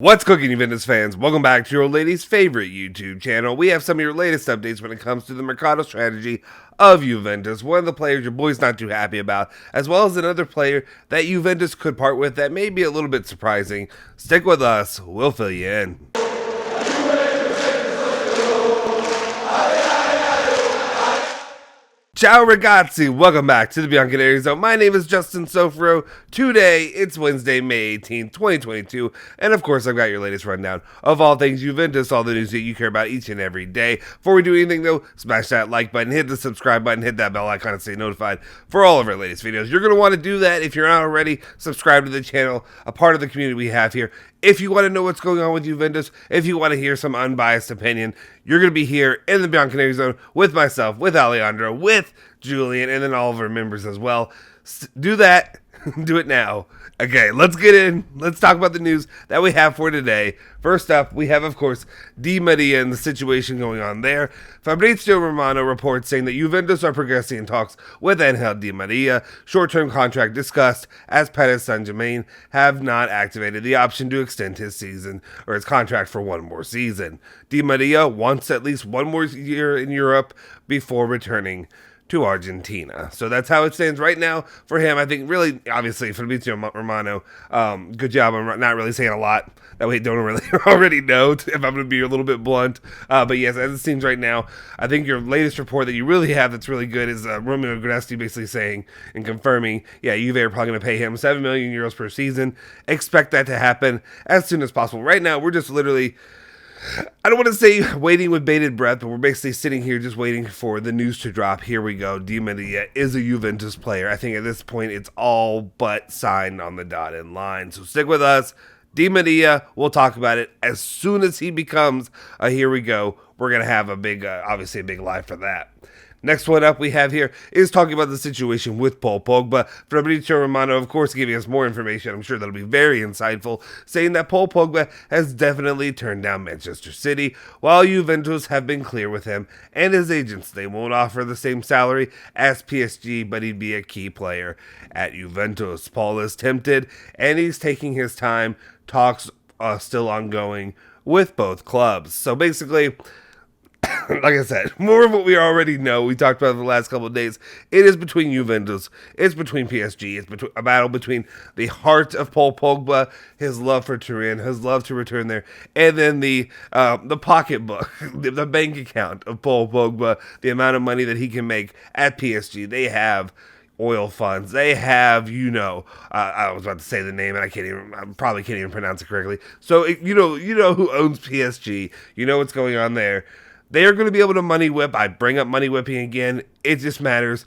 What's cooking, Juventus fans? Welcome back to your lady's favorite YouTube channel. We have some of your latest updates when it comes to the Mercado strategy of Juventus, one of the players your boy's not too happy about, as well as another player that Juventus could part with that may be a little bit surprising. Stick with us, we'll fill you in. Ciao ragazzi, welcome back to the Mckennie Zone. My name is Justin Sofro. Today, it's Wednesday, May 18th, 2022, and of course, I've got your latest rundown of all things Juventus, all the news that you care about each and every day. Before we do anything though, smash that like button, hit the subscribe button, hit that bell icon to stay notified for all of our latest videos. You're going to want to do that if you're not already. Subscribe to the channel, a part of the community we have here. If you want to know what's going on with Juventus, if you want to hear some unbiased opinion, you're going to be here in the Mckennie Zone with myself, with Alejandro, with Julian, and then all of our members as well. Do that. Do it now. Okay, let's get in. Let's talk about the news that we have for today. First up, we have, of course, Di Maria and the situation going on there. Fabrizio Romano reports saying that Juventus are progressing in talks with Angel Di Maria. Short-term contract discussed as Paris Saint-Germain have not activated the option to extend his season or his contract for one more season. Di Maria wants at least one more year in Europe before returning to Argentina. So that's how it stands right now for him. I think really, obviously, Fabrizio Romano, good job. I'm not really saying a lot that we don't really already know, if I'm going to be a little bit blunt. But yes, as it seems right now, I think your latest report that you really have that's really good is Romeo Gresti basically saying and confirming, yeah, Juve are probably going to pay him 7 million euros per season. Expect that to happen as soon as possible. Right now, we're just literally, I don't want to say waiting with bated breath, but we're basically sitting here just waiting for the news to drop. Here we go. Di Maria is a Juventus player. I think at this point it's all but signed on the dotted line. So stick with us. Di Maria, we'll talk about it as soon as he becomes a here we go. We're going to have a big, obviously a big live for that. Next one up we have here is talking about the situation with Paul Pogba. Fabrizio Romano, of course, giving us more information. I'm sure that'll be very insightful, saying that Paul Pogba has definitely turned down Manchester City, while Juventus have been clear with him and his agents. They won't offer the same salary as PSG, but he'd be a key player at Juventus. Paul is tempted, and he's taking his time. Talks still ongoing with both clubs. So basically, like I said, more of what we already know. We talked about it the last couple of days. It is between Juventus. It's between PSG. It's a battle between the heart of Paul Pogba, his love for Turin, his love to return there, and then the pocketbook, the bank account of Paul Pogba, the amount of money that he can make at PSG. They have oil funds. They have, I was about to say the name and I probably can't even pronounce it correctly. So, you know who owns PSG. You know what's going on there. They are going to be able to money whip. I bring up money whipping again. It just matters.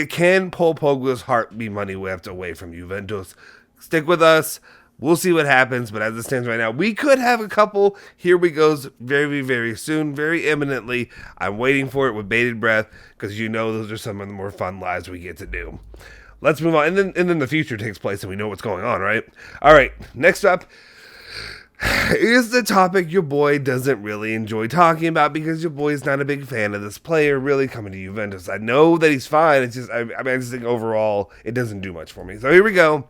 Can Paul Pogba's heart be money whipped away from Juventus? Stick with us. We'll see what happens. But as it stands right now, we could have a couple here we goes very, very soon, very imminently. I'm waiting for it with bated breath because those are some of the more fun lives we get to do. Let's move on. And then the future takes place and we know what's going on, right? All right. Next up is the topic your boy doesn't really enjoy talking about because your boy's not a big fan of this player really coming to Juventus. I know that he's fine. It's just, I just think overall it doesn't do much for me. So here we go.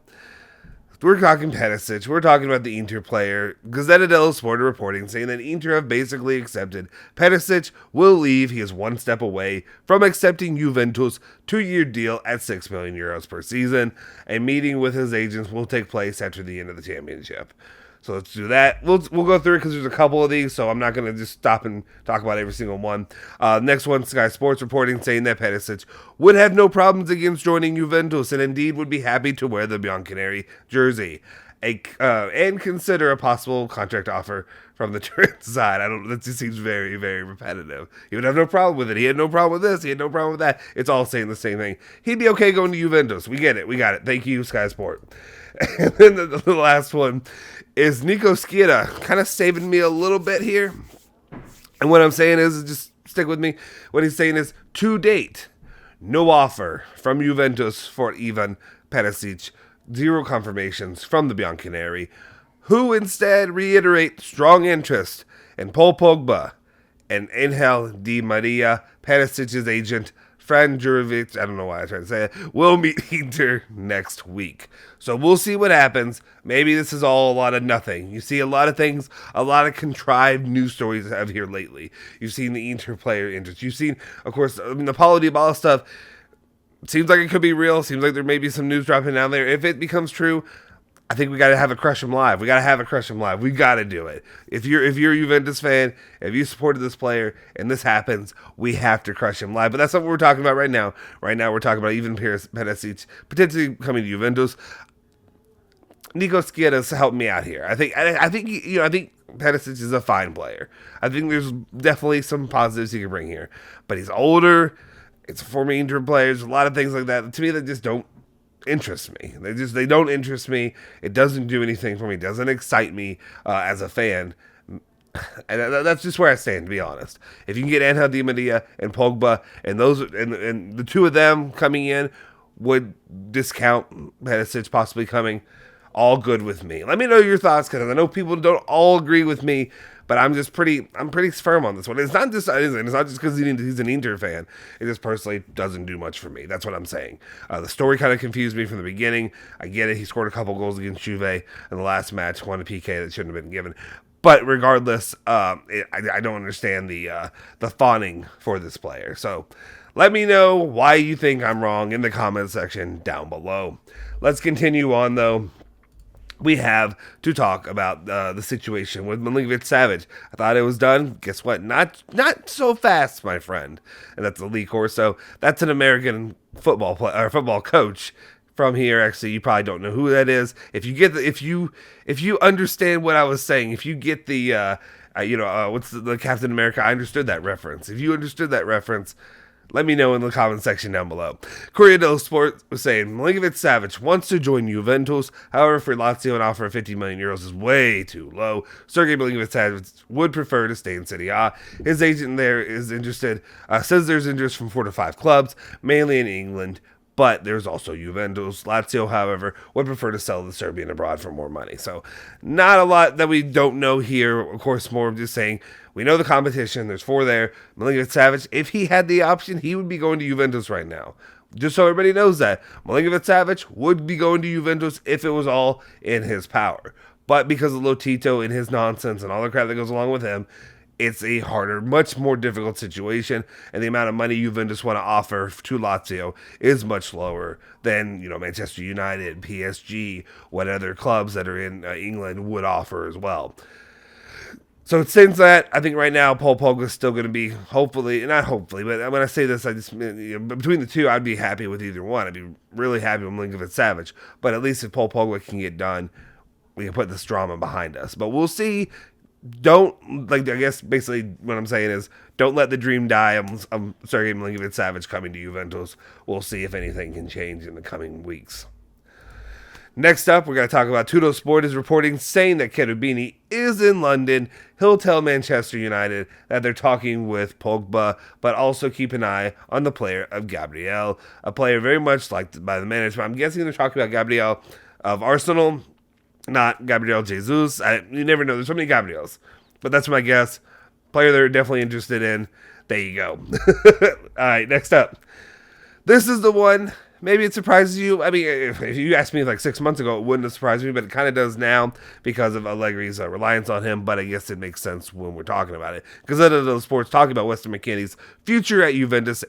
We're talking Perisic. We're talking about the Inter player. Gazzetta dello Sport reporting saying that Inter have basically accepted Perisic will leave. He is one step away from accepting Juventus' 2-year deal at 6 million euros per season. A meeting with his agents will take place after the end of the championship. So let's do that. We'll go through it because there's a couple of these, so I'm not going to just stop and talk about every single one. Next one, Sky Sports reporting saying that Perisic would have no problems against joining Juventus and indeed would be happy to wear the Bianconeri jersey and consider a possible contract offer from the Turin side. That just seems very, very repetitive. He would have no problem with it. He had no problem with this. He had no problem with that. It's all saying the same thing. He'd be okay going to Juventus. We get it. We got it. Thank you, Sky Sport. And then the last one is Nico Schira, kind of saving me a little bit here. And what I'm saying is, just stick with me. What he's saying is, to date, no offer from Juventus for Ivan Perisic. 0 confirmations from the Bianconeri, who instead reiterate strong interest in Paul Pogba and Angel Di Maria, Perisic's agent, Franjurovic, I don't know why I tried to say it, will meet Inter next week. So we'll see what happens. Maybe this is all a lot of nothing. You see a lot of things, a lot of contrived news stories out here lately. You've seen the Inter player interest. You've seen, of course, the Paulo Dybala stuff. Seems like it could be real. Seems like there may be some news dropping down there. If it becomes true, I think we got to have a crush him live. We got to have a crush him live. We got to do it. If you're a Juventus fan, if you supported this player and this happens, we have to crush him live. But that's not what we're talking about right now. Right now, we're talking about even Perisic potentially coming to Juventus. Nico Schieda's helped me out here. I think Perisic is a fine player. I think there's definitely some positives he can bring here, but he's older. It's former Inter players, a lot of things like that. To me, that just don't interest me. They don't interest me. It doesn't do anything for me. It doesn't excite me as a fan. And that's just where I stand, to be honest. If you can get Angel Di Maria and Pogba, and the two of them coming in would discount Perisic possibly coming, all good with me. Let me know your thoughts, because I know people don't all agree with me, but I'm pretty firm on this one. It's not just because he's an Inter fan. It just personally doesn't do much for me. That's what I'm saying. The story kind of confused me from the beginning. I get it. He scored a couple goals against Juve in the last match, won a PK that shouldn't have been given. But regardless, I don't understand the fawning for this player. So let me know why you think I'm wrong in the comment section down below. Let's continue on, though. We have to talk about the situation with Milinkovic-Savic. I thought it was done. Guess what? Not so fast, my friend. And that's Lee Corso. That's an American football coach from here. Actually, you probably don't know who that is. If you understand what I was saying, if you get the what's the Captain America? I understood that reference. If you understood that reference, let me know in the comment section down below. Corriere dello Sport was saying Milinkovic-Savic wants to join Juventus. However, for Lazio, an offer of 50 million euros is way too low. Sergei Milinkovic-Savic would prefer to stay in Serie A. His agent there is interested, says there's interest from 4 to 5 clubs, mainly in England. But there's also Juventus. Lazio, however, would prefer to sell the Serbian abroad for more money. So not a lot that we don't know here. Of course, more of just saying we know the competition. There's 4 there. Milinkovic-Savic, if he had the option, he would be going to Juventus right now. Just so everybody knows that. Milinkovic-Savic would be going to Juventus if it was all in his power. But because of Lotito and his nonsense and all the crap that goes along with him, it's a harder, much more difficult situation, and the amount of money Juventus want to offer to Lazio is much lower than Manchester United, PSG, what other clubs that are in England would offer as well. So since that, I think right now Paul Pogba is still going to be not hopefully, but when I say this, I just between the two, I'd be happy with either one. I'd be really happy with Milinkovic-Savic, but at least if Paul Pogba can get done, we can put this drama behind us. But we'll see. I guess basically what I'm saying is don't let the dream die. I'm Sergei Milinkovic-Savic coming to Juventus. We'll see if anything can change in the coming weeks. Next up, we're going to talk about Tuttosport is reporting saying that Cherubini is in London. He'll tell Manchester United that they're talking with Pogba, but also keep an eye on the player of Gabriel, a player very much liked by the management. I'm guessing they're talking about Gabriel of Arsenal, not Gabriel Jesus. You never know. There's so many Gabriels. But that's my guess. Player they're definitely interested in. There you go. All right, next up. This is the one. Maybe it surprises you. I mean, if you asked me like 6 months ago, it wouldn't have surprised me, but it kind of does now because of Allegri's reliance on him. But I guess it makes sense when we're talking about it. Because the Sports talking about Weston McKennie's future at Juventus,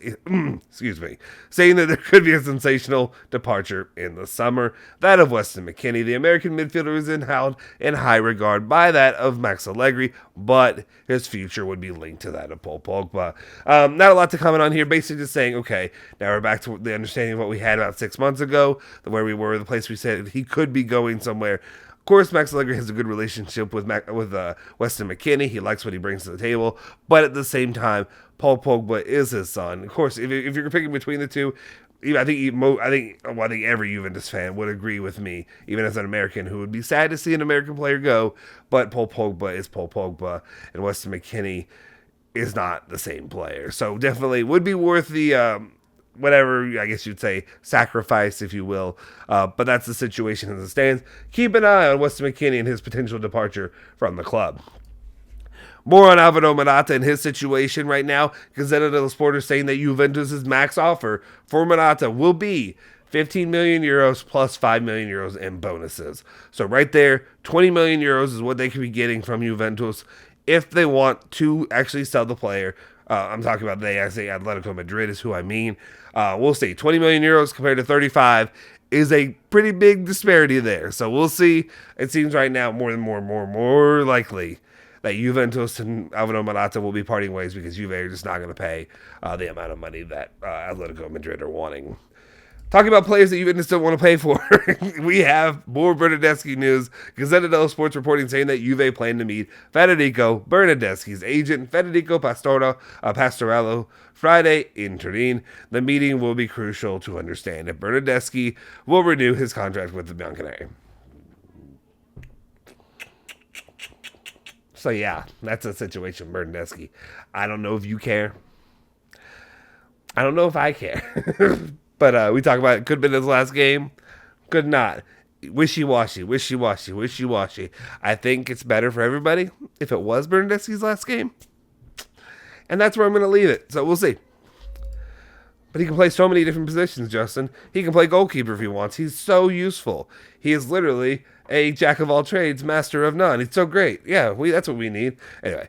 excuse me, saying that there could be a sensational departure in the summer. That of Weston McKennie, the American midfielder, is held in high regard by that of Max Allegri, but his future would be linked to that of Paul Pogba. Not a lot to comment on here. Basically just saying, okay, now we're back to the understanding of what we had about 6 months ago, where we were, the place we said he could be going somewhere. Of course, Max Allegri has a good relationship with Weston McKennie. He likes what he brings to the table, but at the same time, Paul Pogba is his son. Of course, if you're picking between the two, I think every Juventus fan would agree with me, even as an American who would be sad to see an American player go. But Paul Pogba is Paul Pogba, and Weston McKennie is not the same player. So definitely would be worth the whatever, I guess you'd say, sacrifice, if you will. But that's the situation as it stands. Keep an eye on Weston McKennie and his potential departure from the club. More on Alvaro Morata and his situation right now. Gazzetta dello Sport is saying that Juventus' max offer for Morata will be 15 million euros plus 5 million euros in bonuses. So right there, 20 million euros is what they could be getting from Juventus if they want to actually sell the player. I'm talking about they, I say Atletico Madrid is who I mean. We'll see. 20 million euros compared to 35 is a pretty big disparity there. So we'll see. It seems right now more likely that Juventus and Alvaro Morata will be parting ways because Juve are just not going to pay the amount of money that Atletico Madrid are wanting. Talking about players that Juventus don't want to pay for, we have more Bernardeschi news. Gazzetta dello Sport's reporting saying that Juve plan to meet Federico Bernardeschi's agent, Federico Pastorello, Friday in Turin. The meeting will be crucial to understand if Bernardeschi will renew his contract with the Bianconeri. So yeah, that's a situation, Bernardeschi. I don't know if you care. I don't know if I care. But we talk about it. Could have been his last game. Could not. Wishy-washy. I think it's better for everybody if it was Bernardeschi's last game. And that's where I'm going to leave it. So we'll see. But he can play so many different positions, Justin. He can play goalkeeper if he wants. He's so useful. He is literally a jack of all trades, master of none. He's so great. Yeah, that's what we need. Anyway.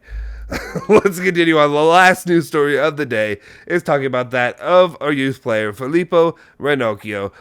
Let's continue on. The last news story of the day is talking about that of our youth player, Filippo Ranocchia,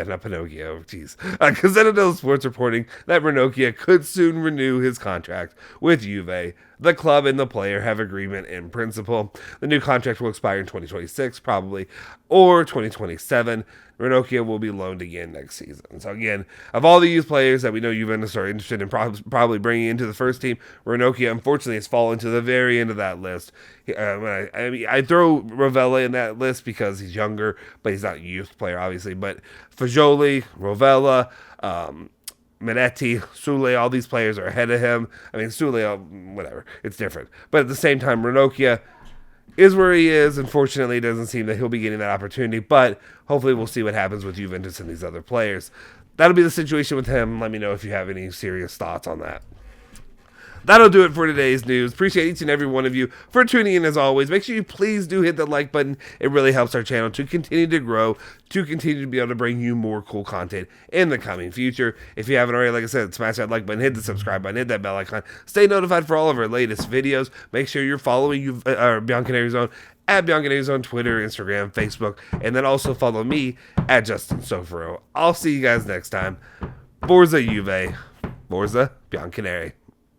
not Pinocchio, jeez. Gazzetta dello Sport's reporting that Ranocchia could soon renew his contract with Juve. The club and the player have agreement in principle. The new contract will expire in 2026, probably, or 2027. Ranocchia will be loaned again next season. So again, of all the youth players that we know Juventus are interested in probably bringing into the first team, Ranocchia unfortunately has fallen to the very end of that list. I throw Rovella in that list because he's younger, but he's not a youth player obviously. But Fagioli, Rovella, Minetti, Sule, all these players are ahead of him. I mean, Sule, whatever, it's different. But at the same time, Ranocchia is where he is. Unfortunately, it doesn't seem that he'll be getting that opportunity, but hopefully we'll see what happens with Juventus and these other players. That'll be the situation with him. Let me know if you have any serious thoughts on that. That'll do it for today's news. Appreciate each and every one of you for tuning in as always. Make sure you please do hit the like button. It really helps our channel to continue to grow, to continue to be able to bring you more cool content in the coming future. If you haven't already, like I said, smash that like button, hit the subscribe button, hit that bell icon. Stay notified for all of our latest videos. Make sure you're following Bianconeri Zone at Bianconeri Zone, Twitter, Instagram, Facebook, and then also follow me at Justin Sofro. I'll see you guys next time. Forza Juve. Forza Bianconeri.